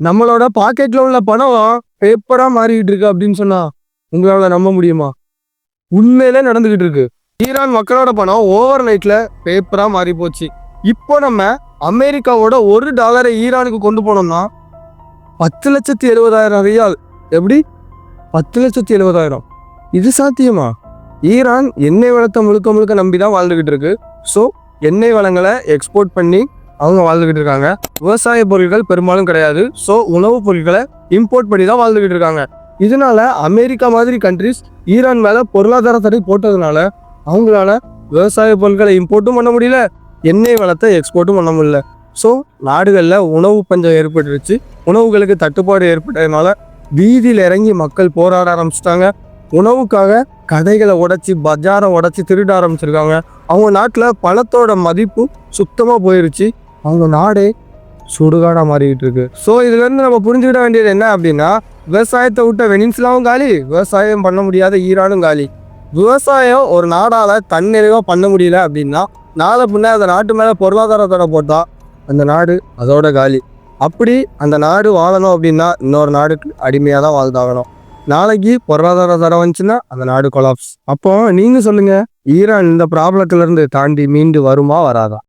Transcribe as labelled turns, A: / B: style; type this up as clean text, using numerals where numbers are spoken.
A: நம்மளோட பாக்கெட்ல உள்ள பணம் பேப்பரா மாறிக்கிட்டு இருக்கு அப்படின்னு சொன்னா உங்களால நம்ப முடியுமா? உண்மையிலே நடந்துகிட்டு இருக்கு. ஈரான் மக்களோட பணம் ஓவர் நைட்ல பேப்பரா மாறி போச்சு. இப்போ நம்ம அமெரிக்காவோட $1 ஈரானுக்கு கொண்டு போனோம்னா 10,70,000 ரியால். எப்படி? 10,70,000. இது சாத்தியமா? ஈரான் எண்ணெய் வளத்தை முழுக்க முழுக்க நம்பிதான் வாழ்ந்துகிட்டு இருக்கு. ஸோ எண்ணெய் வளங்களை எக்ஸ்போர்ட் பண்ணி அவங்க வாழ்ந்துகிட்டு இருக்காங்க. விவசாய பொருட்கள் பெரும்பாலும் கிடையாது. ஸோ உணவுப் பொருட்களை இம்போர்ட் பண்ணி தான் வாழ்ந்துகிட்டு இருக்காங்க. இதனால அமெரிக்கா மாதிரி கண்ட்ரிஸ் ஈரான் மேல பொருளாதார தடை போட்டதுனால அவங்களால விவசாய பொருட்களை இம்போர்ட்டும் பண்ண முடியல, எண்ணெய் வளத்தை எக்ஸ்போர்ட்டும் பண்ண முடியல. ஸோ நாடுகளில் உணவு பஞ்சம் ஏற்பட்டுருச்சு. உணவுகளுக்கு தட்டுப்பாடு ஏற்பட்டதுனால வீதியில் இறங்கி மக்கள் போராட ஆரம்பிச்சிட்டாங்க. உணவுக்காக கடைகளை உடைச்சி பஜாரை உடைச்சி திருட ஆரம்பிச்சிருக்காங்க. அவங்க நாட்டில் பணத்தோட மதிப்பு சுத்தமாக போயிருச்சு. அவங்க நாடே சுடுகாடாக மாறிக்கிட்டு இருக்கு. ஸோ இதுலேருந்து நம்ம புரிஞ்சுக்கிட வேண்டியது என்ன அப்படின்னா, விவசாயத்தை விட்ட வெனின்சுலாவும் காலி, விவசாயம் பண்ண முடியாத ஈரானும் காலி. விவசாயம் ஒரு நாடால் தன்னிறைவாக பண்ண முடியல அப்படின்னா நாளை பின்ன அந்த நாட்டு மேலே பொருளாதாரத்தோட போட்டால் அந்த நாடு அதோட காலி. அப்படி அந்த நாடு வாழணும் அப்படின்னா இன்னொரு நாடுக்கு அடிமையாக தான் வாழ்ந்தாகணும். நாளைக்கு பொருளாதார தடை வந்துச்சுன்னா அந்த நாடு கொலாப்ஸ். அப்போ நீங்க சொல்லுங்க, ஈரான் இந்த ப்ராப்ளத்துல இருந்து தாண்டி மீண்டு வருமா வராதா?